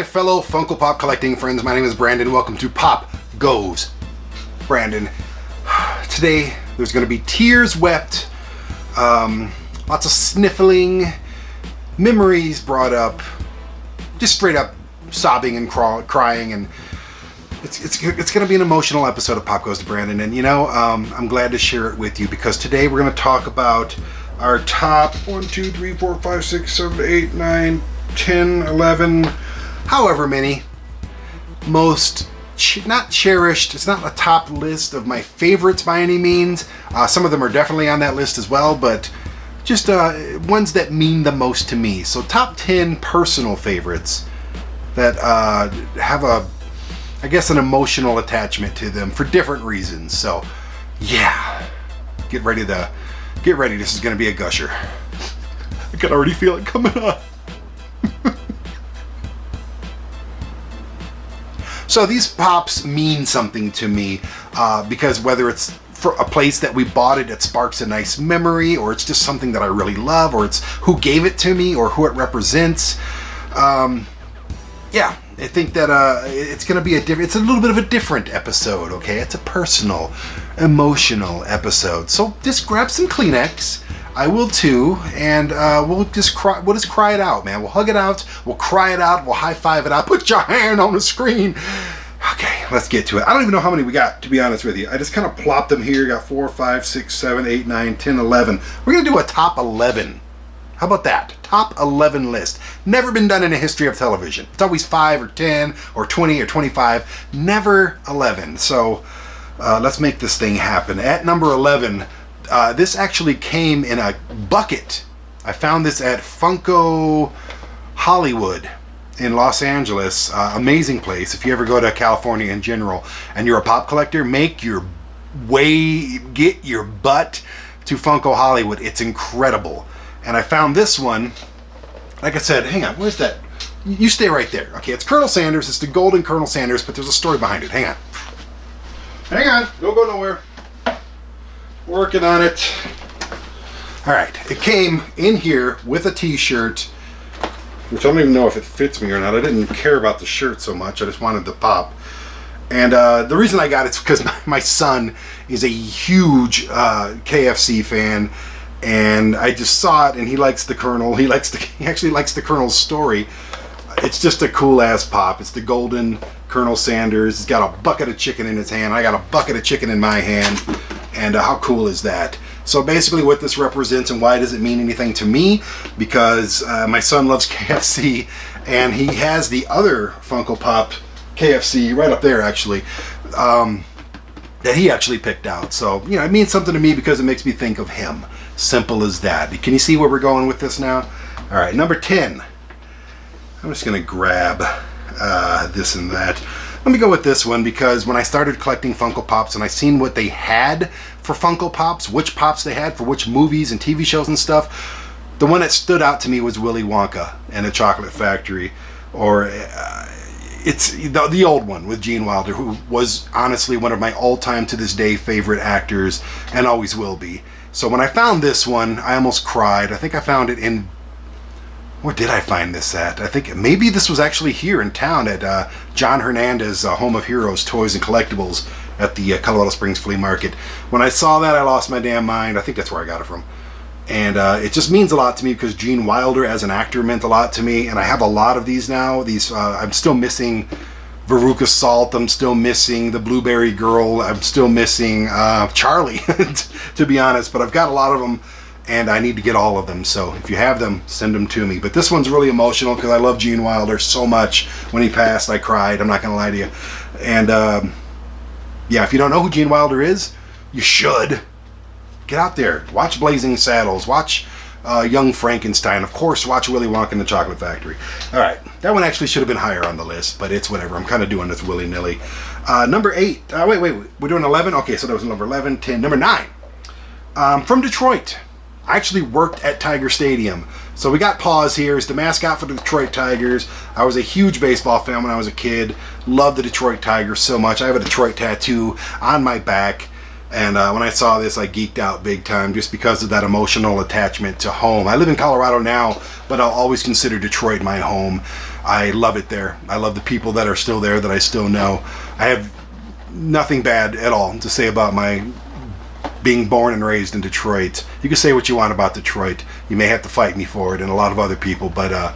my fellow Funko Pop collecting friends. My name is Brandon. Welcome to Pop Goes Brandon. Today there's going to be tears wept, lots of sniffling, memories brought up, just straight up sobbing and crying, and it's going to be an emotional episode of Pop Goes to Brandon. And you know, I'm glad to share it with you because today we're going to talk about our top 1, 2, 3, 4, 5, 6, 7, 8, 9, 10, 11, however many, most not cherished. It's not a top list of my favorites by any means. Some of them are definitely on that list as well, but just ones that mean the most to me. So top 10 personal favorites that have I guess an emotional attachment to them for different reasons. So yeah, get ready. This is going to be a gusher. I can already feel it coming up. So these pops mean something to me because whether it's for a place that we bought it that sparks a nice memory, or it's just something that I really love, or it's who gave it to me, or who it represents. Yeah, I think that it's going to be it's a little bit of a different episode, okay? It's a personal, emotional episode. So just grab some Kleenex. I will too, and we'll just cry it out, man. We'll hug it out, we'll cry it out, we'll high five it out, put your hand on the screen. Okay, let's get to it. I don't even know how many we got, to be honest with you. I just kind of plopped them here. Got 4, 5, 6, 7, 8, 9, 10, 11. We're gonna do a top 11. How about that? Top 11 list. Never been done in the history of television. It's always 5 or 10 or 20 or 25, never 11. So let's make this thing happen. At number 11, this actually came in a bucket. I found this at Funko Hollywood in Los Angeles. Amazing place. If you ever go to California in general and you're a pop collector, get your butt to Funko Hollywood. It's incredible. And I found this one. Like I said, hang on, where's that? You stay right there. Okay, it's Colonel Sanders. It's the golden Colonel Sanders, but there's a story behind it. Hang on. Hang on. Don't go nowhere. Working on it. All right, it came in here with a t-shirt, which I don't even know if it fits me or not. I didn't care about the shirt so much. I just wanted the pop. And the reason I got it is because my son is a huge KFC fan, and I just saw it, and he likes the Colonel. He actually likes the Colonel's story. It's just a cool ass pop. It's the golden Colonel Sanders. He's got a bucket of chicken in his hand. I got a bucket of chicken in my hand. And how cool is that? So basically what this represents and why does it mean anything to me? Because my son loves KFC, and he has the other Funko Pop KFC right up there actually, that he actually picked out. So, you know, it means something to me because it makes me think of him. Simple as that. Can you see where we're going with this now? All right, number 10. I'm just going to grab this and that. Let me go with this one because when I started collecting Funko Pops and I seen what they had for Funko Pops, which Pops they had for which movies and TV shows and stuff, the one that stood out to me was Willy Wonka and the Chocolate Factory, or it's the old one with Gene Wilder, who was honestly one of my all-time to this day favorite actors and always will be. So when I found this one, I almost cried. I think I found it in... Where did I find this at? I think maybe this was actually here in town at John Hernandez, Home of Heroes, Toys and Collectibles at the Colorado Springs Flea Market. When I saw that, I lost my damn mind. I think that's where I got it from. And it just means a lot to me because Gene Wilder as an actor meant a lot to me. And I have a lot of these now. I'm still missing Veruca Salt. I'm still missing the Blueberry Girl. I'm still missing Charlie, to be honest. But I've got a lot of them, and I need to get all of them. So if you have them, send them to me. But this one's really emotional because I love Gene Wilder so much. When he passed, I cried. I'm not going to lie to you. And yeah, if you don't know who Gene Wilder is, you should. Get out there. Watch Blazing Saddles. Watch Young Frankenstein. Of course, watch Willy Wonka and the Chocolate Factory. All right. That one actually should have been higher on the list, but it's whatever. I'm kind of doing this willy-nilly. Number 8. Wait. We're doing 11? Okay, so that was number 11, 10. Number 9. From Detroit. I actually worked at Tiger Stadium. So we got Paws here. He's the mascot for the Detroit Tigers. I was a huge baseball fan when I was a kid. Loved the Detroit Tigers so much. I have a Detroit tattoo on my back. And when I saw this, I geeked out big time just because of that emotional attachment to home. I live in Colorado now, but I'll always consider Detroit my home. I love it there. I love the people that are still there that I still know. I have nothing bad at all to say about my being born and raised in Detroit. You can say what you want about Detroit. You may have to fight me for it and a lot of other people, but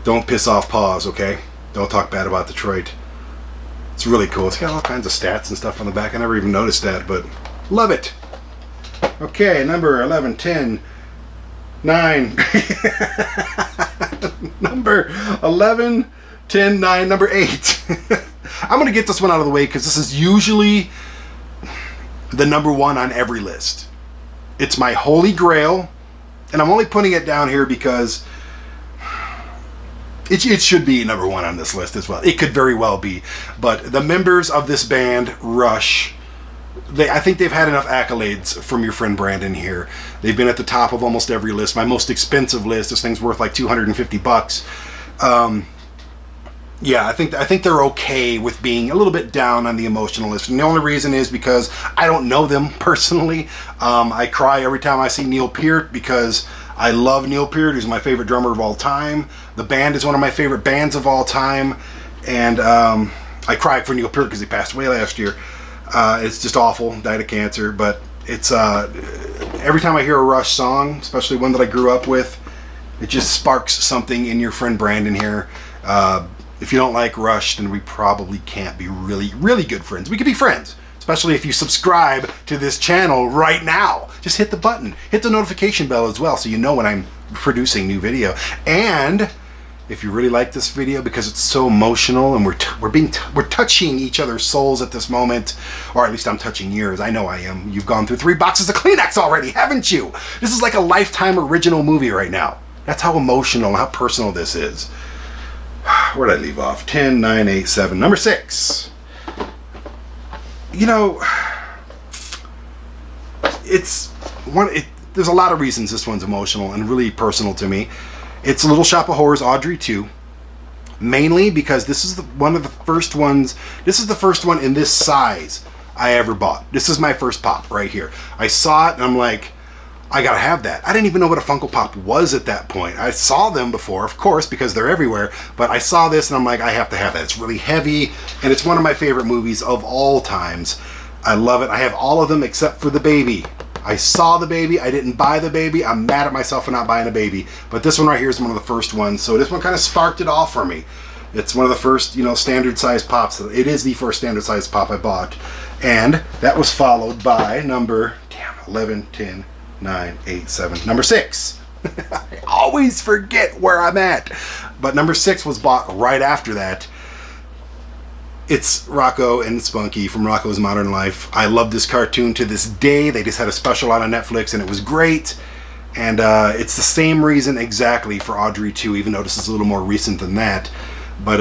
don't piss off Paws, okay? Don't talk bad about Detroit. It's really cool. It's got all kinds of stats and stuff on the back. I never even noticed that, but love it. Okay, number 11, 10, 9. Number 11, 10, 9, number 8. I'm going to get this one out of the way because this is usually the number one on every list. It's my holy grail, and I'm only putting it down here because it should be number one on this list as well. It could very well be, but the members of this band, Rush, I think they've had enough accolades from your friend Brandon here. They've been at the top of almost every list. My most expensive list, this thing's worth like $250. Yeah, I think they're okay with being a little bit down on the emotional list. And the only reason is because I don't know them personally. I cry every time I see Neil Peart because I love Neil Peart. He's my favorite drummer of all time. The band is one of my favorite bands of all time. And I cried for Neil Peart because he passed away last year. It's just awful. Died of cancer. But it's every time I hear a Rush song, especially one that I grew up with, it just sparks something in your friend Brandon here. If you don't like Rush, then we probably can't be really, really good friends. We could be friends, especially if you subscribe to this channel right now. Just hit the button. Hit the notification bell as well so you know when I'm producing new video. And if you really like this video because it's so emotional and we're touching each other's souls at this moment, or at least I'm touching yours. I know I am. You've gone through 3 boxes of Kleenex already, haven't you? This is like a Lifetime original movie right now. That's how emotional and how personal this is. Where did I leave off? 10, 9, 8, 7. Number 6. You know, there's a lot of reasons this one's emotional and really personal to me. It's Little Shop of Horrors, Audrey 2. Mainly because this is one of the first ones. This is the first one in this size I ever bought. This is my first pop right here. I saw it and I'm like, I gotta have that. I didn't even know what a Funko Pop was at that point. I saw them before, of course, because they're everywhere, but I saw this and I'm like, I have to have that. It's really heavy, and it's one of my favorite movies of all times. I love it. I have all of them except for the baby. I saw the baby, I didn't buy the baby. I'm mad at myself for not buying a baby. But this one right here is one of the first ones, so this one kind of sparked it off for me. It's one of the first, standard size pops. It is the first standard size pop I bought. And that was followed by number 11, 10, 9, 8, 7. Number 6. I always forget where I'm at. But number 6 was bought right after that. It's Rocco and Spunky from Rocco's Modern Life. I love this cartoon to this day. They just had a special on Netflix and it was great. And it's the same reason exactly for Audrey 2, even though this is a little more recent than that. But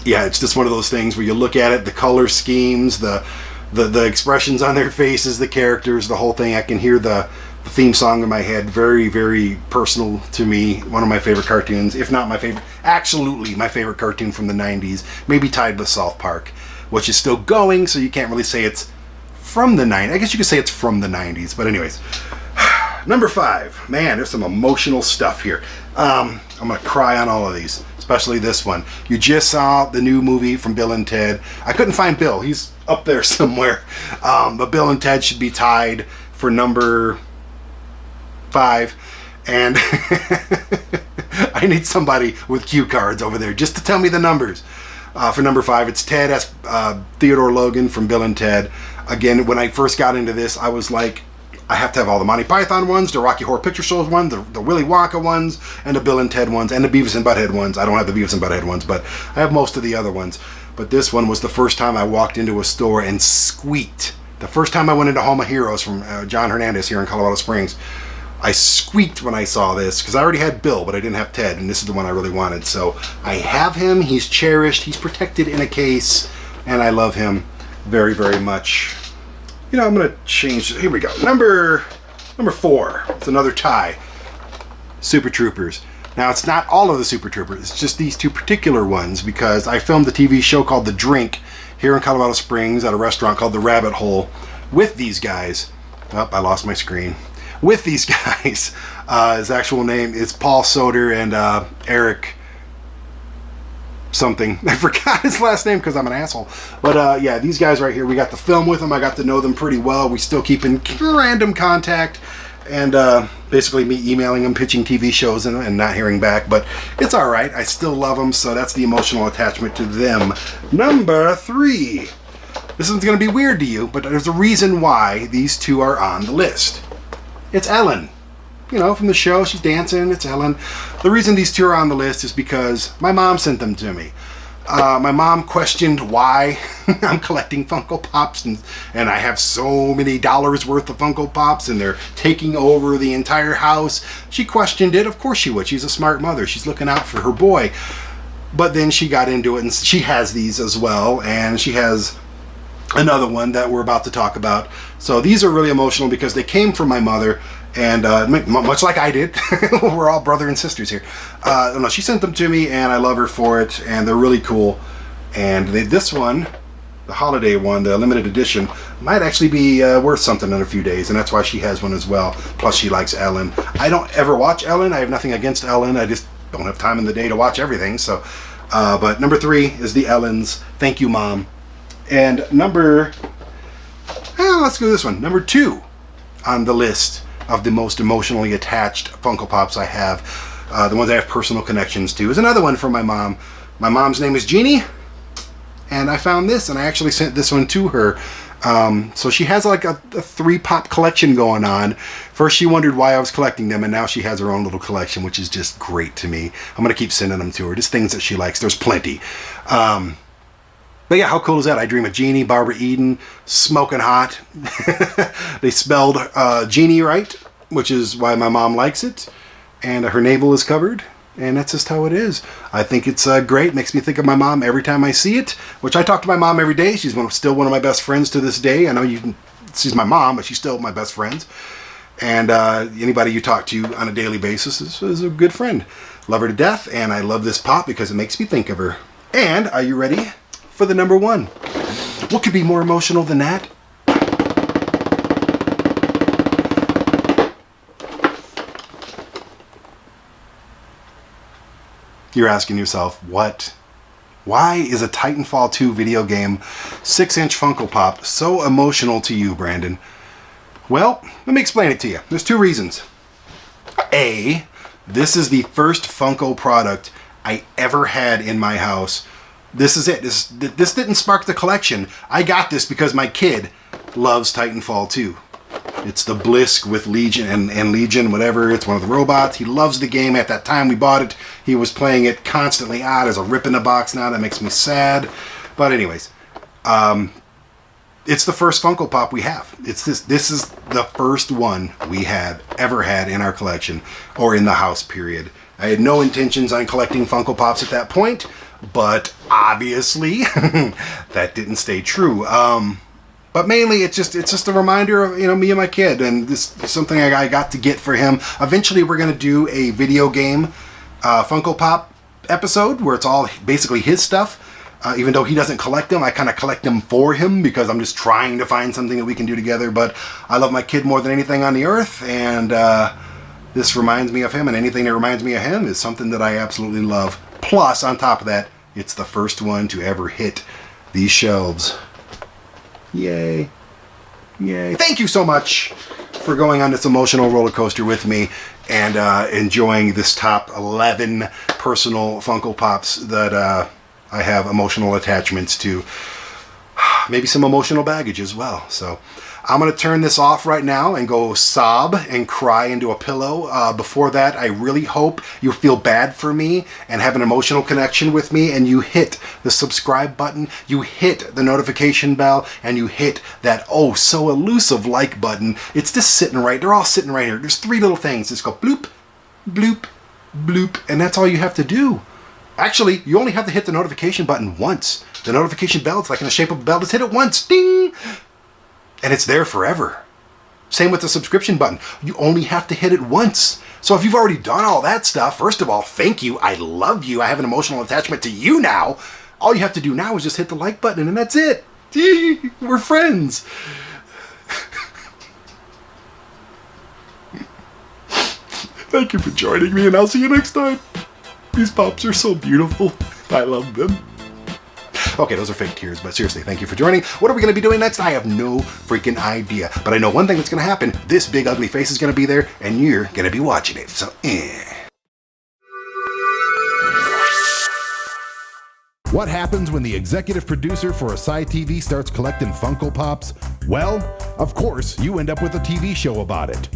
yeah, it's just one of those things where you look at it, the color schemes, the expressions on their faces, the characters, the whole thing. I can hear the theme song in my head. Very, very personal to me. One of my favorite cartoons, if not my favorite. Absolutely my favorite cartoon from the 90s. Maybe tied with South Park, which is still going, so you can't really say it's from the 90s. I guess you could say it's from the 90s, but anyways. Number 5. Man, there's some emotional stuff here. I'm going to cry on all of these, especially this one. You just saw the new movie from Bill and Ted. I couldn't find Bill. He's up there somewhere. But Bill and Ted should be tied for number 5. And I need somebody with cue cards over there just to tell me the numbers. For number 5, it's Ted as Theodore Logan from Bill and Ted. Again, when I first got into this, I was like, I have to have all the Monty Python ones, the Rocky Horror Picture Show ones, the Willy Wonka ones, and the Bill and Ted ones, and the Beavis and Butthead ones. I don't have the Beavis and Butthead ones, but I have most of the other ones. But this one was the first time I walked into a store and squeaked. The first time I went into Home of Heroes from John Hernandez here in Colorado Springs, I squeaked when I saw this, because I already had Bill, but I didn't have Ted, and this is the one I really wanted. So I have him, he's cherished, he's protected in a case, and I love him very, very much. I'm going to change, here we go. Number 4, it's another tie. Super Troopers. Now, it's not all of the Super Troopers, it's just these 2 particular ones, because I filmed a TV show called The Drink here in Colorado Springs at a restaurant called The Rabbit Hole with these guys. Oh, I lost my screen. With these guys. His actual name is Paul Soder and Eric something. I forgot his last name because I'm an asshole. But yeah, these guys right here, we got to film with them. I got to know them pretty well. We still keep in random contact. And basically me emailing them, pitching TV shows and not hearing back. But it's all right. I still love them. So that's the emotional attachment to them. Number 3. This is going to be weird to you, but there's a reason why these two are on the list. It's Ellen. You know, from the show, she's dancing. It's Ellen. The reason these two are on the list is because my mom sent them to me. My mom questioned why I'm collecting Funko Pops and I have so many dollars worth of Funko Pops and they're taking over the entire house. She questioned it. Of course she would. She's a smart mother. She's looking out for her boy. But then she got into it and she has these as well, and she has another one that we're about to talk about. So these are really emotional because they came from my mother, and much like I did. We're all brother and sisters here. No, she sent them to me and I love her for it, and they're really cool. And this one, the holiday one, the limited edition, might actually be worth something in a few days, and that's why she has one as well. Plus she likes Ellen. I don't ever watch Ellen. I have nothing against Ellen. I just don't have time in the day to watch everything. So but number 3 is the Ellens. Thank you, Mom. And let's go this one. Number 2 on the list of the most emotionally attached Funko Pops I have, the ones I have personal connections to, is another one from my mom. My mom's name is Jeannie, and I found this, and I actually sent this one to her. So she has like a 3 pop collection going on. First she wondered why I was collecting them, and now she has her own little collection, which is just great to me. I'm going to keep sending them to her, just things that she likes. There's plenty. But yeah, how cool is that? I Dream of Jeannie, Barbara Eden, Smoking Hot. They spelled Jeannie right, which is why my mom likes it. And her navel is covered. And that's just how it is. I think it's great. Makes me think of my mom every time I see it. Which I talk to my mom every day. She's still one of my best friends to this day. I know she's my mom, but she's still my best friend. And anybody you talk to on a daily basis is a good friend. Love her to death. And I love this pop because it makes me think of her. And are you ready for the number 1? What could be more emotional than that? You're asking yourself, what? Why is a Titanfall 2 video game 6-inch Funko Pop so emotional to you, Brandon? Well, let me explain it to you. There's 2 reasons. A, this is the first Funko product I ever had in my house. This is it. This didn't spark the collection. I got this because my kid loves Titanfall 2. It's the Blisk with Legion and Legion, whatever. It's one of the robots. He loves the game. At that time we bought it, he was playing it constantly. There's a rip in the box now. That makes me sad. But anyways, it's the first Funko Pop we have. This is the first one we ever had in our collection, or in the house, period. I had no intentions on collecting Funko Pops at that point, but obviously that didn't stay true. But mainly it's just a reminder of, me and my kid, and this is something I got to get for him. Eventually we're going to do a video game Funko Pop episode where it's all basically his stuff. Even though he doesn't collect them, I kind of collect them for him because I'm just trying to find something that we can do together. But I love my kid more than anything on the earth, and this reminds me of him, and anything that reminds me of him is something that I absolutely love. Plus, on top of that, it's the first one to ever hit these shelves. Yay. Yay. Thank you so much for going on this emotional roller coaster with me and enjoying this top 11 personal Funko Pops that I have emotional attachments to. Maybe some emotional baggage as well. So I'm going to turn this off right now and go sob and cry into a pillow. Before that, I really hope you feel bad for me and have an emotional connection with me, and you hit the subscribe button, you hit the notification bell, and you hit that oh so elusive like button. It's just sitting right, they're all sitting right here. There's 3 little things. Just go bloop, bloop, bloop, and that's all you have to do. Actually, you only have to hit the notification button once. The notification bell, it's like in the shape of a bell. Just hit it once, ding! And it's there forever. Same with the subscription button. You only have to hit it once. So if you've already done all that stuff, first of all, thank you. I love you. I have an emotional attachment to you now. All you have to do now is just hit the like button, and that's it. We're friends. Thank you for joining me, and I'll see you next time. These pops are so beautiful. I love them. Okay, those are fake tears, but seriously, thank you for joining. What are we going to be doing next? I have no freaking idea. But I know one thing that's going to happen. This big ugly face is going to be there, and you're going to be watching it. So, What happens when the executive producer for a Sci TV starts collecting Funko Pops? Well, of course, you end up with a TV show about it.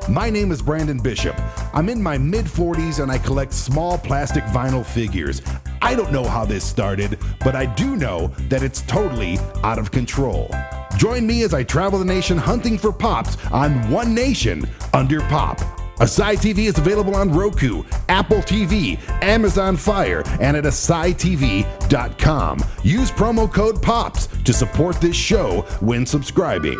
My name is Brandon Bishop. I'm in my mid-40s and I collect small plastic vinyl figures. I don't know how this started, but I do know that it's totally out of control. Join me as I travel the nation hunting for Pops on One Nation Under Pop. Asai TV is available on Roku, Apple TV, Amazon Fire, and at AsaiTV.com. Use promo code POPS to support this show when subscribing.